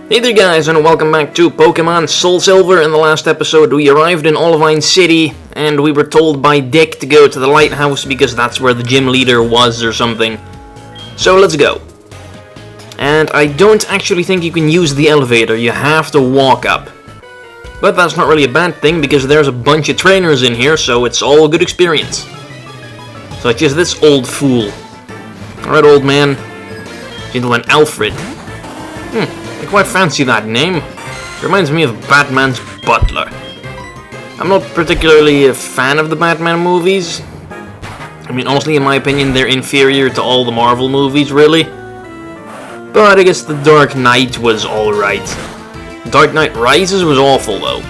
Hey there guys, and welcome back to Pokemon Soul Silver. In the last episode we arrived in Olivine City, and we were told by Dick to go to the Lighthouse because that's where the gym leader was or something. So let's go. And I don't actually think you can use the elevator, you have to walk up. But that's not really a bad thing because there's a bunch of trainers in here, so it's all a good experience. Such as this old fool. Alright, old man. Gentleman Alfred. I quite fancy that name. It reminds me of Batman's butler. I'm not particularly a fan of the Batman movies. I mean, honestly, in my opinion, they're inferior to all the Marvel movies, really. But I guess The Dark Knight was alright. Dark Knight Rises was awful, though.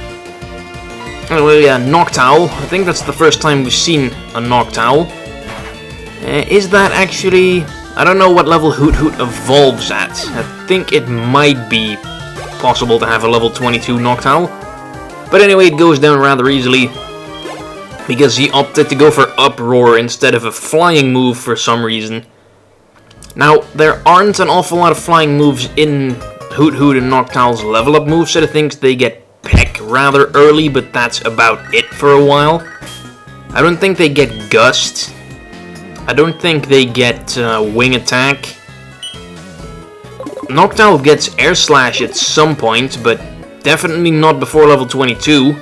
Anyway, Noctowl. I think that's the first time we've seen a Noctowl. Is that actually... I don't know what level Hoot Hoot evolves at. I think it might be possible to have a level 22 Noctowl. But anyway, it goes down rather easily because he opted to go for Uproar instead of a flying move for some reason. Now, there aren't an awful lot of flying moves in Hoot Hoot and Noctowl's level up moveset. I think they get Peck rather early, but that's about it for a while. I don't think they get Gust. I don't think they get Wing Attack. Noctowl gets Air Slash at some point, but definitely not before level 22.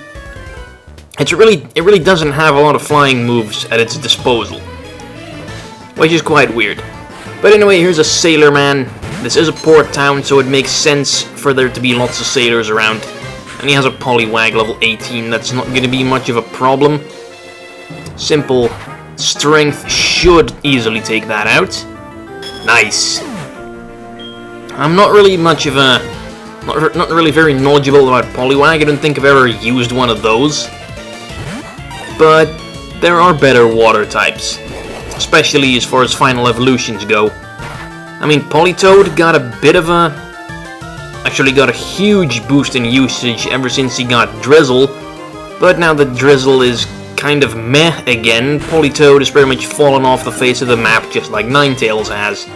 It really doesn't have a lot of flying moves at its disposal, which is quite weird. But anyway, here's a Sailor Man. This is a port town, so it makes sense for there to be lots of sailors around. And he has a Poliwhirl level 18. That's not going to be much of a problem. Simple Strength should easily take that out. Nice. I'm not really much of a... Not really very knowledgeable about Poliwhirl. I don't think I've ever used one of those. But there are better water types. Especially as far as final evolutions go. I mean, Politoed got a bit of a... Actually got a huge boost in usage ever since he got Drizzle. But now that Drizzle is kind of meh again, Politoed has pretty much fallen off the face of the map just like Ninetales has.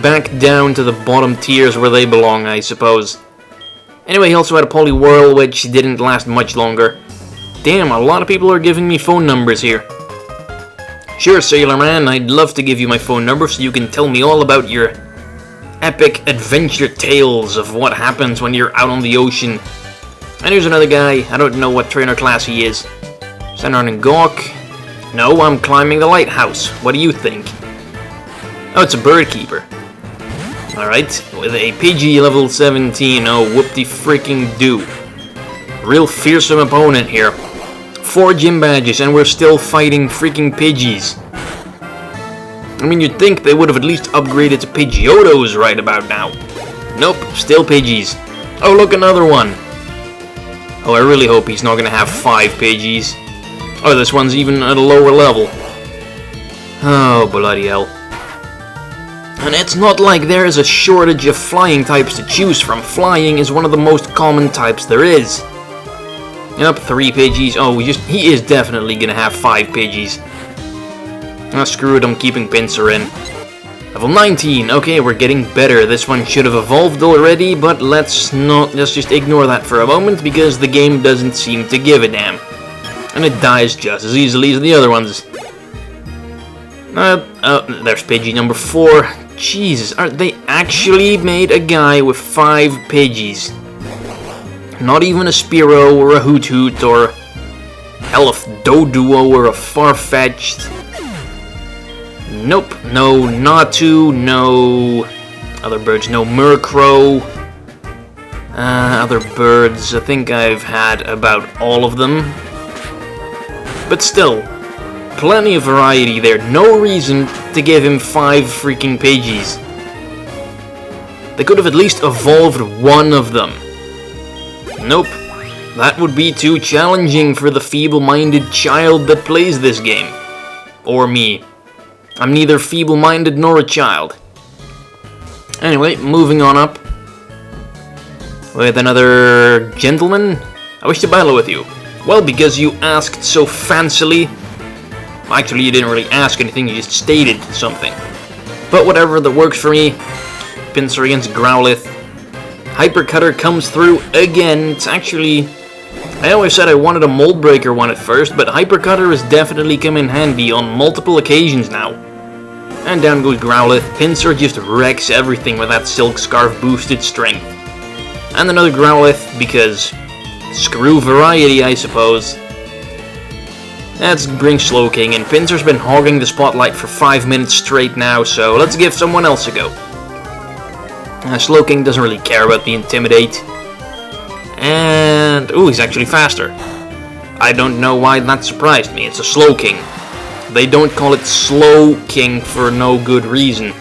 Back down to the bottom tiers where they belong, I suppose. Anyway, he also had a Poliwhirl, which didn't last much longer. Damn, a lot of people are giving me phone numbers here. Sure, Sailor Man, I'd love to give you my phone number so you can tell me all about your epic adventure tales of what happens when you're out on the ocean. And here's another guy, I don't know what trainer class he is. Senron and Gawk. No, I'm climbing the Lighthouse. What do you think? Oh, it's a bird keeper. Alright, with a Pidgey level 17. Oh, whoop-de-freaking-do. Real fearsome opponent here. 4 gym badges, and we're still fighting freaking Pidgeys. I mean, you'd think they would have at least upgraded to Pidgeotos right about now. Nope, still Pidgeys. Oh, look, another one. Oh, I really hope he's not going to have 5 Pidgeys. Oh, this one's even at a lower level. Oh, bloody hell. And it's not like there is a shortage of flying types to choose from. Flying is one of the most common types there is. Yep, 3 Pidgeys. Oh, he is definitely gonna have 5 Pidgeys. Ah, screw it, I'm keeping Pinsir in. Level 19. Okay, we're getting better. This one should have evolved already, but let's just ignore that for a moment because the game doesn't seem to give a damn. And it dies just as easily as the other ones. There's Pidgey number 4. Jesus, they actually made a guy with 5 Pidgeys. Not even a Spearow or a Hoot Hoot or hell, a Doduo or a Farfetch'd. Nope, no Natu, no other birds, no Murkrow. Other birds, I think I've had about all of them. But still, plenty of variety there. No reason to give him 5 freaking Pidgeys. They could have at least evolved one of them. Nope. That would be too challenging for the feeble-minded child that plays this game. Or me. I'm neither feeble-minded nor a child. Anyway, moving on up. With another gentleman. I wish to battle with you. Well, because you asked so fancily. Actually, you didn't really ask anything, you just stated something. But whatever, that works for me. Pinsir against Growlithe. Hyper Cutter comes through again. It's actually... I always said I wanted a Mold Breaker one at first, but Hyper Cutter has definitely come in handy on multiple occasions now. And down goes Growlithe. Pinsir just wrecks everything with that Silk Scarf boosted strength. And another Growlithe, because screw variety, I suppose. Let's bring Slowking in. Pinsir's been hogging the spotlight for 5 minutes straight now, so let's give someone else a go. Slowking doesn't really care about the Intimidate. And... ooh, he's actually faster. I don't know why that surprised me. It's a Slowking. They don't call it Slowking for no good reason.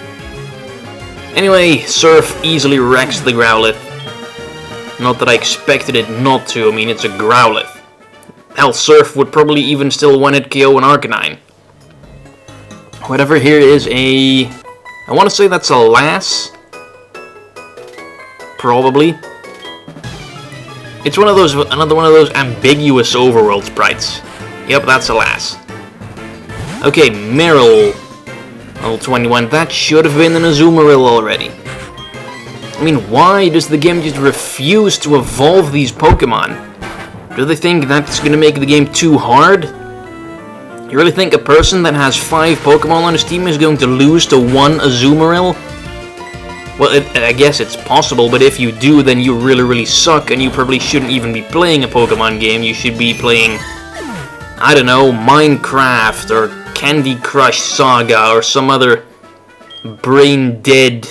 Anyway, Surf easily wrecks the Growlithe. Not that I expected it not to. I mean, it's a Growlithe. Hell, Surf would probably even still one-hit KO an Arcanine. Whatever here is a... I want to say that's a Lass. Probably. It's one of those, another one of those ambiguous overworld sprites. Yep, that's a Lass. Okay, Morel. Level 21. That should have been an Azumarill already. I mean, why does the game just refuse to evolve these Pokemon? Do they think that's going to make the game too hard? You really think a person that has 5 Pokemon on his team is going to lose to one Azumarill? Well, I guess it's possible, but if you do, then you really suck, and you probably shouldn't even be playing a Pokemon game. You should be playing, I don't know, Minecraft, or Candy Crush Saga, or some other brain-dead,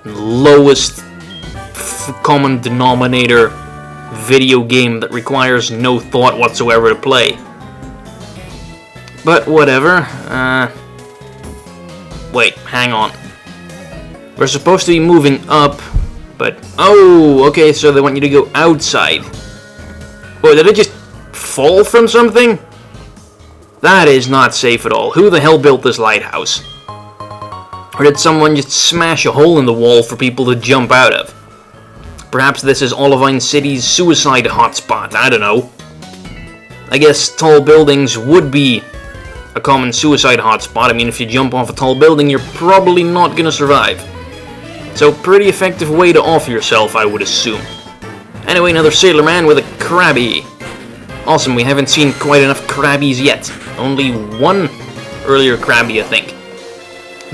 lowest common denominator video game that requires no thought whatsoever to play. But whatever. Wait, hang on. We're supposed to be moving up, but... oh, okay, so they want you to go outside. Oh, did it just fall from something? That is not safe at all. Who the hell built this lighthouse? Or did someone just smash a hole in the wall for people to jump out of? Perhaps this is Olivine City's suicide hotspot, I don't know. I guess tall buildings would be a common suicide hotspot. I mean, if you jump off a tall building, you're probably not gonna survive. So, pretty effective way to off yourself, I would assume. Anyway, another Sailor Man with a Crabby. Awesome, we haven't seen quite enough Crabbies yet. Only one earlier Crabby, I think.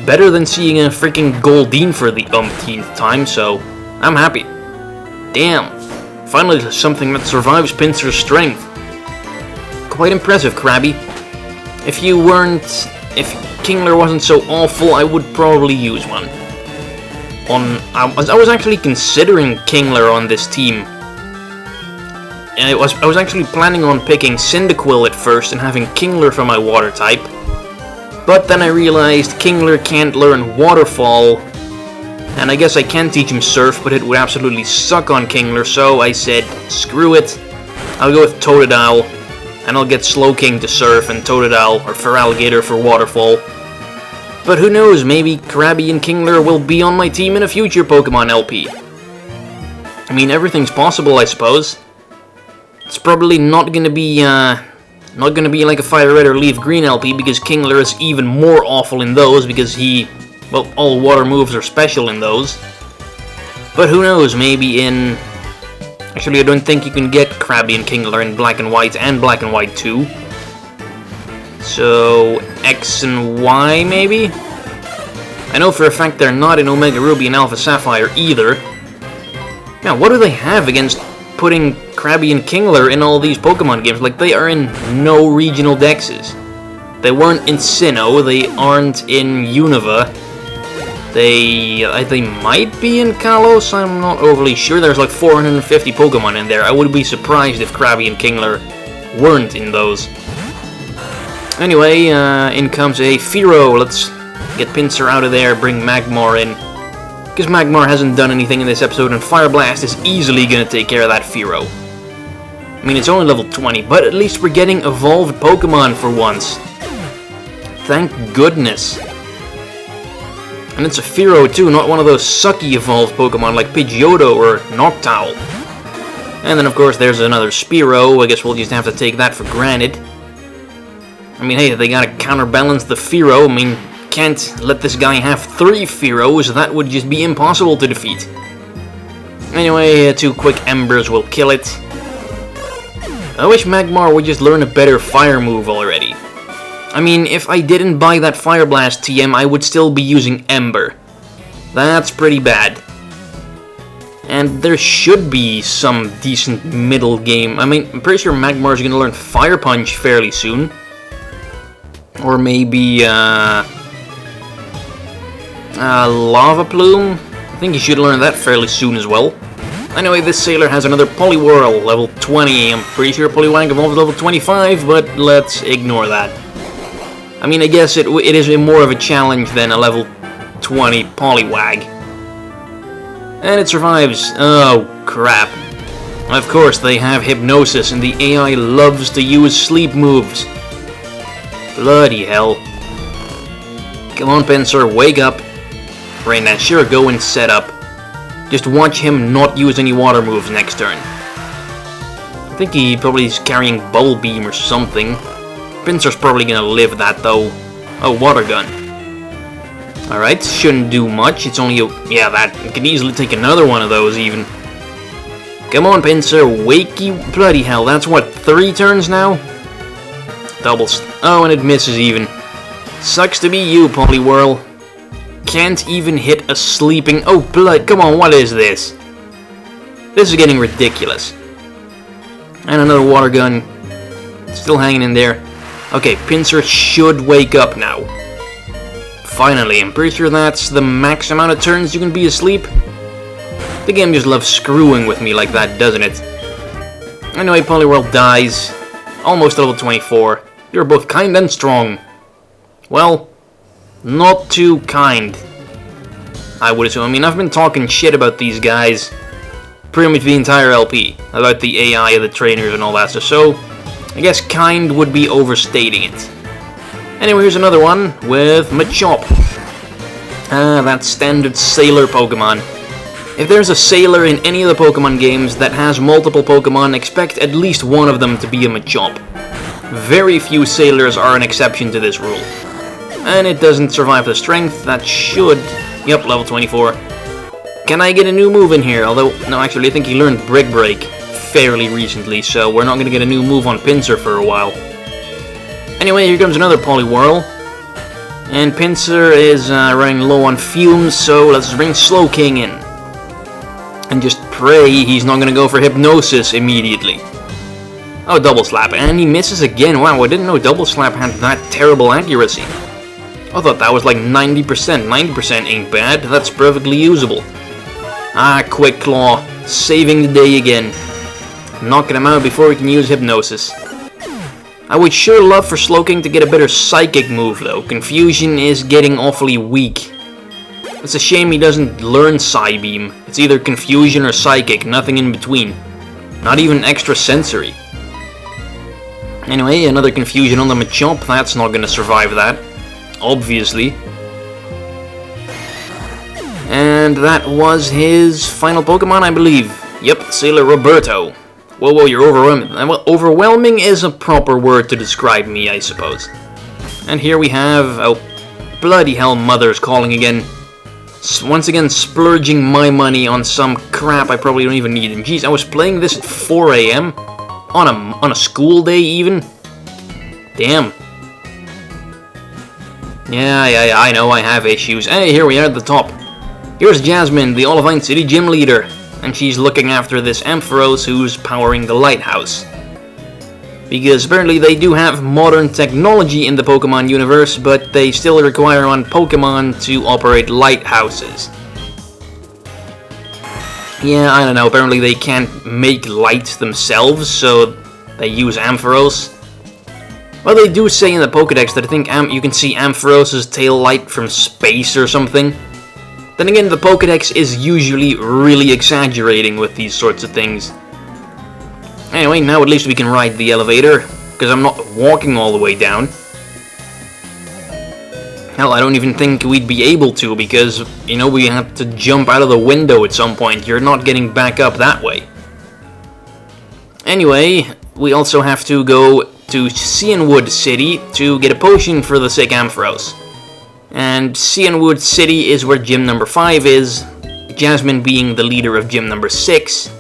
Better than seeing a freaking Goldeen for the umpteenth time, so I'm happy. Damn, finally something that survives Pinsir's strength. Quite impressive, Crabby. If Kingler wasn't so awful, I would probably use one. I was actually considering Kingler on this team. And I was actually planning on picking Cyndaquil at first and having Kingler for my water type. But then I realized Kingler can't learn Waterfall. And I guess I can teach him Surf, but it would absolutely suck on Kingler, so I said, screw it. I'll go with Totodile, and I'll get Slowking to Surf and Totodile, or Feraligatr for Waterfall. But who knows, maybe Crabby and Kingler will be on my team in a future Pokemon LP. I mean, everything's possible, I suppose. It's probably not gonna be like a Fire Red or Leaf Green LP, because Kingler is even more awful in those, because well, all water moves are special in those. But who knows, maybe in... actually, I don't think you can get Crabby and Kingler in Black and White 2. So, X and Y, maybe? I know for a fact they're not in Omega Ruby and Alpha Sapphire either. Now, what do they have against putting Crabby and Kingler in all these Pokemon games? Like, they are in no regional dexes. They weren't in Sinnoh, they aren't in Unova. They might be in Kalos, I'm not overly sure. There's like 450 Pokemon in there. I would be surprised if Crabby and Kingler weren't in those. Anyway, in comes a Fearow. Let's get Pinsir out of there, bring Magmar in. Because Magmar hasn't done anything in this episode, and Fire Blast is easily going to take care of that Fearow. I mean, it's only level 20, but at least we're getting evolved Pokemon for once. Thank goodness. And it's a Fearow too, not one of those sucky evolved Pokemon like Pidgeotto or Noctowl. And then of course there's another Spearow. I guess we'll just have to take that for granted. I mean, hey, they gotta counterbalance the Fearow. I mean, can't let this guy have 3 Fearows. That would just be impossible to defeat. Anyway, 2 quick embers will kill it. I wish Magmar would just learn a better fire move already. I mean, if I didn't buy that Fire Blast TM, I would still be using Ember. That's pretty bad. And there should be some decent middle game. I mean, I'm pretty sure Magmar's gonna learn Fire Punch fairly soon. Or maybe, Lava Plume? I think he should learn that fairly soon as well. Anyway, this sailor has another Poliwhirl, level 20. I'm pretty sure Poliwag evolved level 25, but let's ignore that. I mean, I guess it is more of a challenge than a level 20 Poliwag. And it survives. Oh, crap. Of course, they have Hypnosis, and the AI loves to use sleep moves. Bloody hell. Come on, Pinsir, wake up. Right now, sure, go and set up. Just watch him not use any water moves next turn. I think he probably is carrying Bubble Beam or something. Pinsir's probably gonna live that though. Oh, Water Gun. Alright, shouldn't do much. It's only a... yeah, that can easily take another one of those even. Come on, Pinsir, wakey bloody hell. That's what, 3 turns now? Doubles. Oh, and it misses even. Sucks to be you, Poliwhirl. Can't even hit a sleeping... oh, blood, come on, what is this? This is getting ridiculous. And another water gun. Still hanging in there. Okay, Pinsir should wake up now. Finally, I'm pretty sure that's the max amount of turns you can be asleep. The game just loves screwing with me like that, doesn't it? Anyway, Poliwhirl dies. Almost level 24. You're both kind and strong. Well... not too kind, I would assume. I mean, I've been talking shit about these guys pretty much the entire LP. About the AI, the trainers, and all that stuff. So, I guess kind would be overstating it. Anyway, here's another one with Machop. That standard sailor Pokemon. If there's a sailor in any of the Pokemon games that has multiple Pokemon, expect at least one of them to be a Machop. Very few sailors are an exception to this rule. And it doesn't survive the strength. That should... yep, level 24. Can I get a new move in here? Although, no, actually, I think he learned Brick Break fairly recently, so we're not going to get a new move on Pinsir for a while. Anyway, here comes another Poliwhirl. And Pinsir is running low on fumes, so let's bring Slowking in. And just pray he's not going to go for Hypnosis immediately. Oh, Double Slap. And he misses again. Wow, I didn't know Double Slap had that terrible accuracy. I thought that was like 90%. 90% ain't bad. That's perfectly usable. Ah, Quick Claw. Saving the day again. Knocking him out before he can use Hypnosis. I would sure love for Slowking to get a better Psychic move though. Confusion is getting awfully weak. It's a shame he doesn't learn Psybeam. It's either Confusion or Psychic, nothing in between. Not even Extra Sensory. Anyway, another Confusion on the Machop. That's not gonna survive that. Obviously. And that was his final Pokemon, I believe. Yep, Sailor Roberto. Whoa, you're overwhelming. Well, overwhelming is a proper word to describe me, I suppose. And here we have... oh, bloody hell, Mother's calling again. Once again, splurging my money on some crap I probably don't even need. And geez, I was playing this at 4 AM? On a school day, even? Damn. Yeah, I know I have issues. Hey, here we are at the top. Here's Jasmine, the Olivine City gym leader. And she's looking after this Ampharos who's powering the Lighthouse. Because apparently they do have modern technology in the Pokemon universe, but they still require on Pokemon to operate lighthouses. Yeah, I don't know, apparently they can't make light themselves, so they use Ampharos. Well, they do say in the Pokedex that I think you can see Ampharos' tail light from space or something. Then again, the Pokedex is usually really exaggerating with these sorts of things. Anyway, now at least we can ride the elevator, because I'm not walking all the way down. Hell, I don't even think we'd be able to, because, you know, we have to jump out of the window at some point. You're not getting back up that way. Anyway, we also have to go to Cianwood City to get a potion for the sick Ampharos. And Cianwood City is where gym number 5 is, Jasmine being the leader of gym number 6.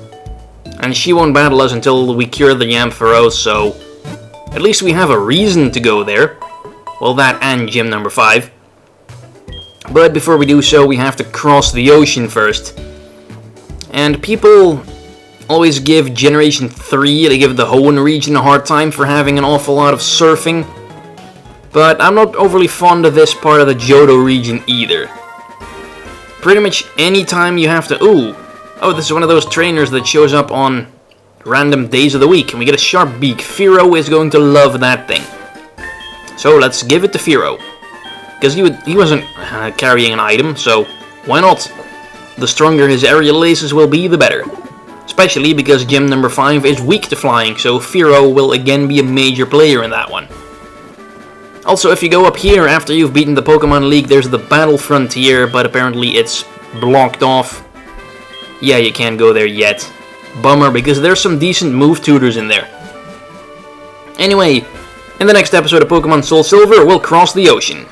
And she won't battle us until we cure the Ampharos, so at least we have a reason to go there. Well, that and gym number 5. But before we do so, we have to cross the ocean first. And people always give Generation 3, they give the Hoenn region a hard time for having an awful lot of surfing. But I'm not overly fond of this part of the Johto region either. Pretty much any time you have to... Oh, this is one of those trainers that shows up on random days of the week. And we get a sharp beak. Firo is going to love that thing. So let's give it to Firo. Because he wasn't carrying an item, so why not? The stronger his aerial laces will be, the better. Especially because gym number 5 is weak to flying, so Firo will again be a major player in that one. Also, if you go up here after you've beaten the Pokemon League, there's the Battle Frontier, but apparently it's blocked off. Yeah, you can't go there yet. Bummer, because there's some decent move tutors in there. Anyway, in the next episode of Pokemon Soul Silver, we'll cross the ocean.